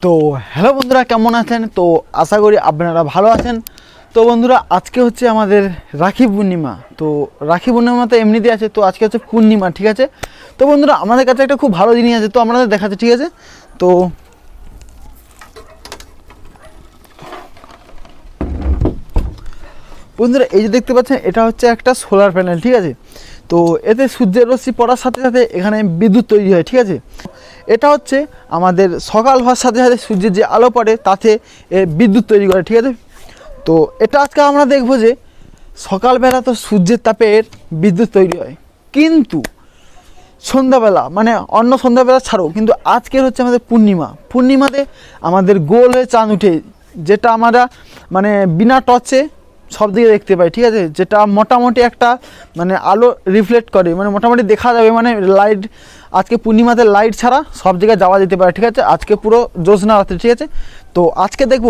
তো হ্যালো বন্ধুরা, কেমন আছেন? তো আশা করি আপনারা ভালো আছেন। তো বন্ধুরা, আজকে হচ্ছে আমাদের রাখি পূর্ণিমা। তো রাখি পূর্ণিমা তো এমনিতেই আছে, তো আজকে হচ্ছে পূর্ণিমা, ঠিক আছে? তো বন্ধুরা, আমাদের কাছে একটা খুব ভালো জিনিস আছে, তো আপনাদের দেখাচ্ছে, ঠিক আছে? তো বন্ধুরা, এই যে দেখতে পাচ্ছেন, এটা হচ্ছে একটা সোলার প্যানেল, ঠিক আছে? তো এতে সূর্যের রশ্মি পড়ার সাথে সাথে এখানে বিদ্যুৎ তৈরি হয়, ঠিক আছে? এটা হচ্ছে আমাদের সকাল হওয়ার সাথে সাথে সূর্যের যে আলো পড়ে তাতে বিদ্যুৎ তৈরি করে, ঠিক আছে? তো এটা আজকে আমরা দেখব যে সকালবেলা তো সূর্যের তাপের বিদ্যুৎ তৈরি হয়, কিন্তু সন্ধ্যাবেলা মানে অন্য সন্ধ্যাবেলা ছাড়ো, কিন্তু আজকের হচ্ছে আমাদের পূর্ণিমাতে আমাদের গোল হয়ে চাঁদ উঠে, যেটা আমরা মানে বিনা টর্চে সব দিকে দেখতে পাই, ঠিক আছে? যেটা মোটামুটি একটা মানে আলো রিফ্লেক্ট করে, মানে মোটামুটি দেখা যাবে, মানে লাইট আজকে পূর্ণিমাতে লাইট ছাড়া সব জায়গায় যাওয়া যেতে পারে, ঠিক আছে? আজকে পুরো জ্যোৎস্না রাত্রি, ঠিক আছে? তো আজকে দেখব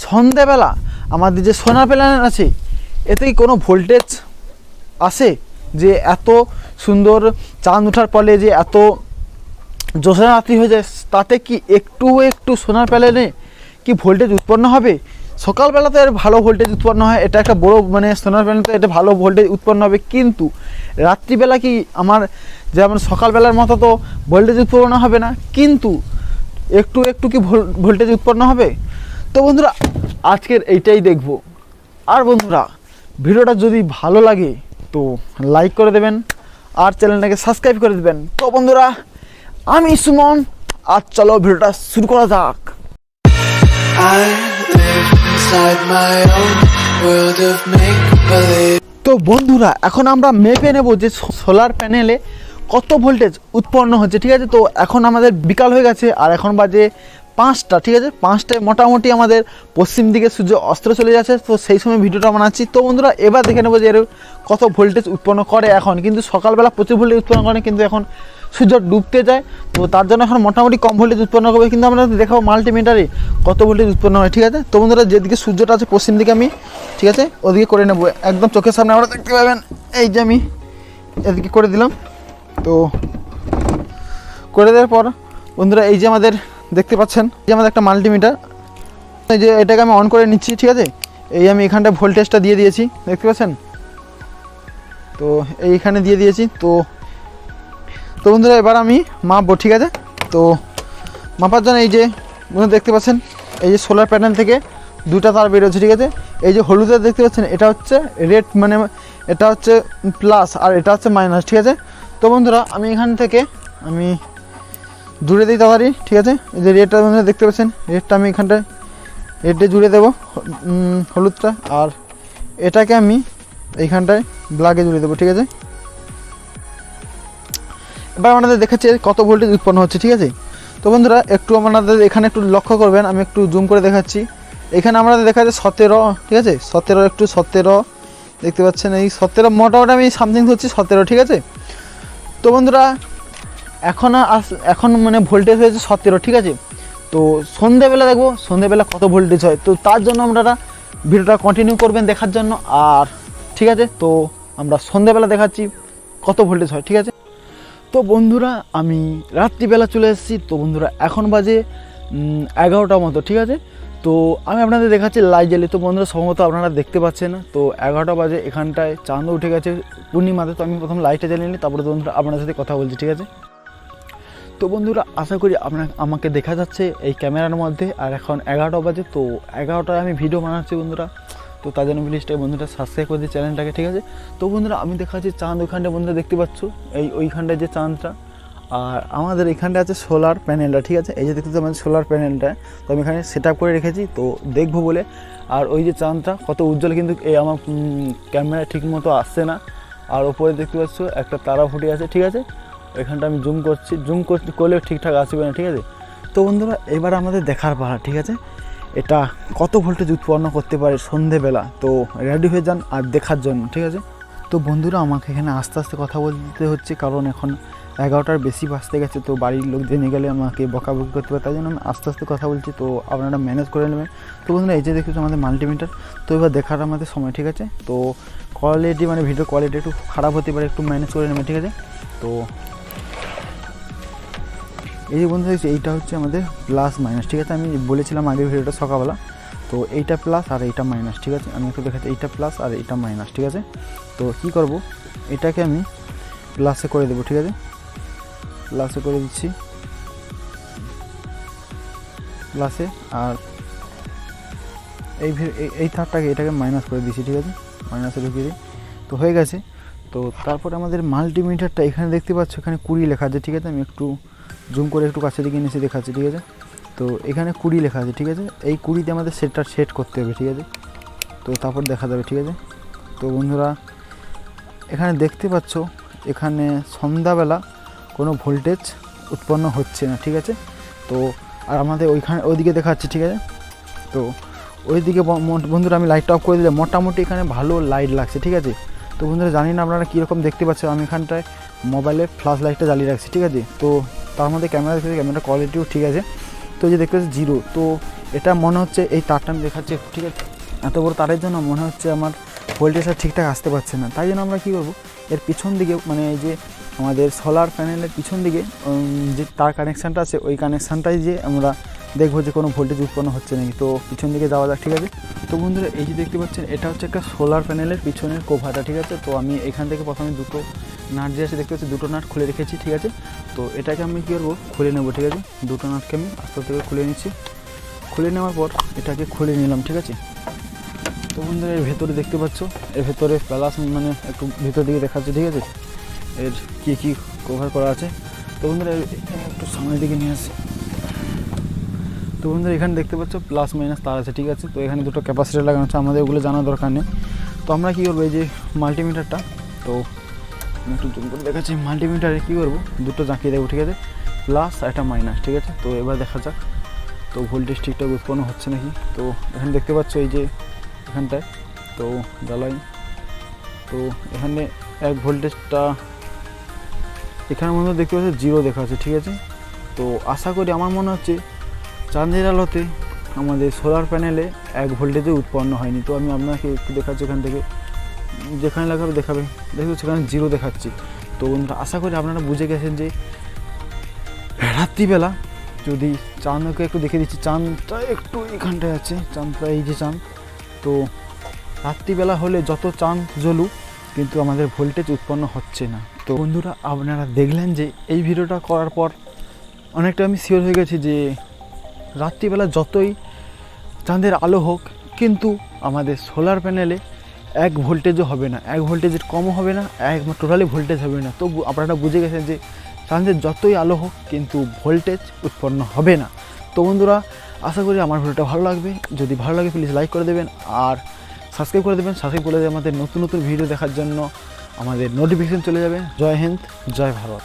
সন্ধ্যাবেলা আমাদের যে সোলার প্যানেল আছে এতে কি কোনো ভোল্টেজ আসে, যে এত সুন্দর চাঁদ ওঠার ফলে যে এত জ্যোৎস্না রাত্রি হয়ে যায়, তাতে কি একটু সোলার প্যানেলে কি ভোল্টেজ উৎপন্ন হবে? সকালবেলা তো এর ভালো ভোল্টেজ উৎপন্ন হয়, এটা একটা বড় মানে সোলার প্যানেল, তো এটা ভালো ভোল্টেজ উৎপন্ন হবে, কিন্তু রাত্রিবেলা কি আমার যেমন সকালবেলার মতো তো ভোল্টেজ উৎপন্ন হবে না, কিন্তু একটু কি ভোল্টেজ উৎপন্ন হবে? তো বন্ধুরা, আজকের এইটাই দেখব। আর বন্ধুরা, ভিডিওটা যদি ভালো লাগে তো লাইক করে দেবেন আর চ্যানেলটাকে সাবস্ক্রাইব করে দেবেন। তো বন্ধুরা, আমি সুমন, আর চলো ভিডিওটা শুরু করা যাক। তো বন্ধুরা, এখন আমরা মেপে নেব যে সোলার প্যানেলে কত ভোল্টেজ উৎপন্ন হচ্ছে, ঠিক আছে? তো এখন আমাদের বিকাল হয়ে গেছে আর এখন বাজে 5টা, ঠিক আছে? 5টায় মোটামুটি আমাদের পশ্চিম দিকে সূর্য অস্ত চলে যাচ্ছে, তো সেই সময় ভিডিওটা বানাচ্ছি। তো বন্ধুরা, এবার দেখে নেবো যে এর কত ভোল্টেজ উৎপন্ন করে এখন। কিন্তু সকালবেলা প্রচুর ভোল্টেজ উৎপন্ন করে, কিন্তু এখন সূর্য ডুবতে যায়, তো তার জন্য এখন মোটামুটি কম ভোল্টেজ উৎপন্ন করবে, কিন্তু আমরা দেখাবো মাল্টিমিটারে কত ভোল্টেজ উৎপন্ন হয়, ঠিক আছে? তো বন্ধুরা, যেদিকে সূর্যটা আছে পশ্চিম দিকে আমি, ঠিক আছে, ওদিকে করে নেবো, একদম চোখের সামনে আমরা দেখতে পাবেন। এই যে আমি এদিকে করে দিলাম। তো করে দেওয়ার পর বন্ধুরা, এই যে আমাদের দেখতে পাচ্ছেন যে আমাদের একটা মাল্টিমিটার, এই যে এটাকে আমি অন করে নিচ্ছি, ঠিক আছে? এই আমি এখানটা ভোল্টেজটা দিয়ে দিয়েছি, দেখতে পাচ্ছেন? তো এইখানে দিয়ে দিয়েছি। তো বন্ধুরা, এবার আমি মাপবো, ঠিক আছে? তো মাপার জন্য এই যে বন্ধুরা দেখতে পাচ্ছেন, এই যে সোলার প্যানেল থেকে দুটা তার বেরোচ্ছে, ঠিক আছে? এই যে হলুদের দেখতে পাচ্ছেন, এটা হচ্ছে রেড, মানে এটা হচ্ছে প্লাস আর এটা হচ্ছে মাইনাস, ঠিক আছে? তো বন্ধুরা, আমি এখান থেকে আমি জুড়ে দিই তাড়াতাড়ি, ঠিক আছে? এই যে রেডটা বন্ধুরা দেখতে পাচ্ছেন, রেডটা আমি এখানটায় রেডে জুড়ে দেবো হলুদটা, আর এটাকে আমি এইখানটায় ব্ল্যাকে জুড়ে দেবো, ঠিক আছে? এবার আমাদের দেখাচ্ছে কত ভোল্টেজ উৎপন্ন হচ্ছে, ঠিক আছে? তো বন্ধুরা, একটু আপনাদের এখানে একটু লক্ষ্য করবেন, আমি একটু জুম করে দেখাচ্ছি। এখানে আমাদের দেখা যাচ্ছে 17, ঠিক আছে? 17 দেখতে পাচ্ছেন, এই 17 মোটামুটি আমি সামথিং হচ্ছে 17, ঠিক আছে? তো বন্ধুরা, এখন মানে ভোল্টেজ হয়েছে 17, ঠিক আছে? তো সন্ধ্যেবেলা দেখবো সন্ধ্যেবেলা কত ভোল্টেজ হয়, তো তার জন্য আপনারা ভিডিওটা কন্টিনিউ করবেন দেখার জন্য। আর ঠিক আছে, তো আমরা সন্ধ্যেবেলা দেখাচ্ছি কত ভোল্টেজ হয়, ঠিক আছে? তো বন্ধুরা, আমি রাত্রিবেলা চলে এসেছি। তো বন্ধুরা, এখন বাজে 11টার মতো, ঠিক আছে? তো আমি আপনাদের দেখাচ্ছি লাইট জ্বালিয়ে। তো বন্ধুরা, সম্ভবত আপনারা দেখতে পাচ্ছেন, তো 11টা বাজে, এখানটায় চাঁদ উঠে গেছে পূর্ণিমাতে। তো আমি প্রথম লাইটটা জ্বালিয়ে নিই, তারপরে বন্ধুরা আপনাদের সাথে কথা বলছি, ঠিক আছে? তো বন্ধুরা, আশা করি আমাকে দেখা যাচ্ছে এই ক্যামেরার মধ্যে। আর এখন 11টা বাজে, তো 11টায় আমি ভিডিও বানাচ্ছি বন্ধুরা। তো তার জন্য প্লিজটা বন্ধুরা সাবস্ক্রাইব করে দিই চ্যানেলটাকে, ঠিক আছে? তো বন্ধুরা, আমি দেখাচ্ছি চাঁদ ওইখানটা বন্ধুরা দেখতে পাচ্ছ, ওইখানটায় যে চাঁদটা, আর আমাদের এখানটা আছে সোলার প্যানেলটা, ঠিক আছে? এই যে দেখতে আমাদের সোলার প্যানেলটা, তো আমি এখানে সেট আপ করে রেখেছি, তো দেখবো বলে। আর ওই যে চাঁদটা কত উজ্জ্বল, কিন্তু এই আমার ক্যামেরা ঠিক মতো আসছে না। আর ওপরে দেখতে পাচ্ছ একটা তারা ফুটে আছে, ঠিক আছে? এখানটা আমি জুম করলে ঠিকঠাক আসবে না, ঠিক আছে? তো বন্ধুরা, এবার আমাদের দেখার পালা, ঠিক আছে? এটা কত ভোল্টেজ উৎপন্ন করতে পারে সন্ধেবেলা। তো রেডি হয়ে যান আর দেখার জন্য, ঠিক আছে? তো বন্ধুরা, আমাকে এখানে আস্তে আস্তে কথা বলতে হচ্ছে, কারণ এখন 11টার বেশি বাজতে গেছে, তো বাড়ির লোক জেনে গেলে আমাকে বকাবকি করতে পারে, তাই জন্য আমি আস্তে আস্তে কথা বলছি। তো আপনারা ম্যানেজ করে নেবেন। তো বন্ধুরা, এই যে দেখেছো আমাদের মাল্টিমিটার, তো এবার দেখার আমাদের সময়, ঠিক আছে? তো কোয়ালিটি মানে ভিডিও কোয়ালিটি একটু খারাপ হতে পারে, একটু ম্যানেজ করে নেবেন, ঠিক আছে? তো এই যে বন্ধু দেখছি এইটা হচ্ছে আমাদের প্লাস মাইনাস, ঠিক আছে। আমি বলেছিলাম আগের ভিডিওটা সকালবেলা, তো এইটা প্লাস আর এইটা মাইনাস, ঠিক আছে। আমি একটু দেখাচ্ছি, এইটা প্লাস আর এইটা মাইনাস, ঠিক আছে। তো কী করব, এটাকে আমি প্লাসে করে দেবো, ঠিক আছে। প্লাসে করে দিচ্ছি, প্লাসে, আর এই তারটাকে এটাকে মাইনাস করে দিচ্ছি, ঠিক আছে। মাইনাসে ঢুকিয়ে দিই, তো হয়ে গেছে। তো তারপরে আমাদের মাল্টিমিটারটা এখানে দেখতে পাচ্ছ, এখানে 20 লেখা আছে, ঠিক আছে। আমি একটু জুম করে একটু কাছে দিকে নিচে দেখাচ্ছি, ঠিক আছে। তো এখানে 20 লেখা আছে, ঠিক আছে। এই 20তে আমাদের সেট করতে হবে, ঠিক আছে। তো তারপর দেখা যাবে, ঠিক আছে। তো বন্ধুরা এখানে দেখতে পাচ্ছ, এখানে সন্ধ্যাবেলা কোনো ভোল্টেজ উৎপন্ন হচ্ছে না, ঠিক আছে। তো আর আমাদের ওইদিকে দেখাচ্ছে, ঠিক আছে। তো ওইদিকে বন্ধুরা আমি লাইটটা অফ করে দিলে মোটামুটি এখানে ভালো লাইট লাগছে, ঠিক আছে। তো বন্ধুরা জানি না আপনারা কীরকম দেখতে পাচ্ছেন, আমি এখানটায় মোবাইলে ফ্ল্যাশ লাইটটা জ্বালিয়ে রাখছি, ঠিক আছে। তো তার মধ্যে ক্যামেরা কোয়ালিটিও ঠিক আছে। তো যে দেখতে পাচ্ছি 0, তো এটা মনে হচ্ছে এই তারটা আমি দেখাচ্ছি, ঠিক আছে। এত বড় তারের জন্য মনে হচ্ছে আমার ভোল্টেজটা ঠিকঠাক আসতে পারছে না। তাই জন্য আমরা কী করবো, এর পিছন দিকে মানে এই যে আমাদের সোলার প্যানেলের পিছন দিকে যে তার কানেকশানটা আছে, ওই কানেকশানটাই যে আমরা দেখবো যে কোনো ভোল্টেজ উৎপন্ন হচ্ছে নাকি। তো পিছন দিকে যাওয়া যাক, ঠিক আছে। তো বন্ধুরা এই যে দেখতে পাচ্ছেন, এটা হচ্ছে একটা সোলার প্যানেলের পিছনের কোভারটা, ঠিক আছে। তো আমি এখান থেকে প্রথমে দুটো নাট যে আছে দেখতে পাচ্ছি, দুটো নাট খুলে রেখেছি, ঠিক আছে। তো এটাকে আমি কী করবো, খুলে নেবো, ঠিক আছে। দুটো নাটকে আমি আস্তে আস্তে খুলে নিচ্ছি। খুলে নেওয়ার পর এটাকে খুলে নিলাম, ঠিক আছে। তো বন্ধুরা এর ভেতরে দেখতে পাচ্ছ, এর ভেতরে প্লাস মানে একটু ভেতর দিকে দেখাচ্ছে, ঠিক আছে। এর কী কভার করা আছে। তো বন্ধুরা একটু সামনের দিকে নিয়ে আসি। তো বন্ধুরা এখানে দেখতে পাচ্ছ প্লাস মাইনাস তার আছে, ঠিক আছে। তো এখানে দুটো ক্যাপাসিটার লাগানো আছে, আমাদের ওগুলো জানার দরকার নেই। তো আমরা কী করবো, এই যে মাল্টিমিটারটা, তো আমি একটু জুম করে দেখাচ্ছি। মাল্টিমিটারে কী করবো, দুটো জাঁকিয়ে দেবো, ঠিক আছে। প্লাস আর একটা মাইনাস, ঠিক আছে। তো এবার দেখা যাক তো ভোল্টেজ ঠিকঠাক উৎপন্ন হচ্ছে নাকি। তো এখানে দেখতে পাচ্ছ এই যে এখানটায়, তো জ্বালাই, তো এখানে 1 ভোল্টেজটা এখানের মধ্যে দেখতে পাচ্ছি 0 দেখা আছে, ঠিক আছে। তো আশা করি, আমার মনে হচ্ছে চাঁদের আলোতে আমাদের সোলার প্যানেলে 1 ভোল্টেজে উৎপন্ন হয়নি। তো আমি আপনাকে একটু দেখাচ্ছি, এখান থেকে যেখানে লাগাবে দেখাবে, দেখতে সেখানে 0 দেখাচ্ছি। তো বন্ধুরা আশা করি আপনারা বুঝে গেছেন যে রাত্রিবেলা যদি চাঁদকে একটু দেখে দিচ্ছি, চাঁদটা একটু এখানটায় আছে, চাঁদটা এই যে চাঁদ। তো রাত্রিবেলা হলে যত চাঁদ জ্বলুক কিন্তু আমাদের ভোল্টেজ উৎপন্ন হচ্ছে না। তো বন্ধুরা আপনারা দেখলেন যে এই ভিডিওটা করার পর অনেকটা আমি শিওর হয়ে গেছি যে রাত্রিবেলা যতই চাঁদের আলো হোক কিন্তু আমাদের সোলার প্যানেলে 1 ভোল্টেজও হবে না, 1 ভোল্টেজের কমও হবে না, টোটালি ভোল্টেজ হবে না। তো আপনারা বুঝে গেছেন যে চাঁদের যতই আলো হোক কিন্তু ভোল্টেজ উৎপন্ন হবে না। তো বন্ধুরা আশা করি আমার ভিডিওটা ভালো লাগবে। যদি ভালো লাগে প্লিজ লাইক করে দেবেন আর সাবস্ক্রাইব করে দেবেন। সাবস্ক্রাইব করে আমাদের নতুন নতুন ভিডিও দেখার জন্য আমাদের নোটিফিকেশন চলে যাবে। জয় হিন্দ, জয় ভারত।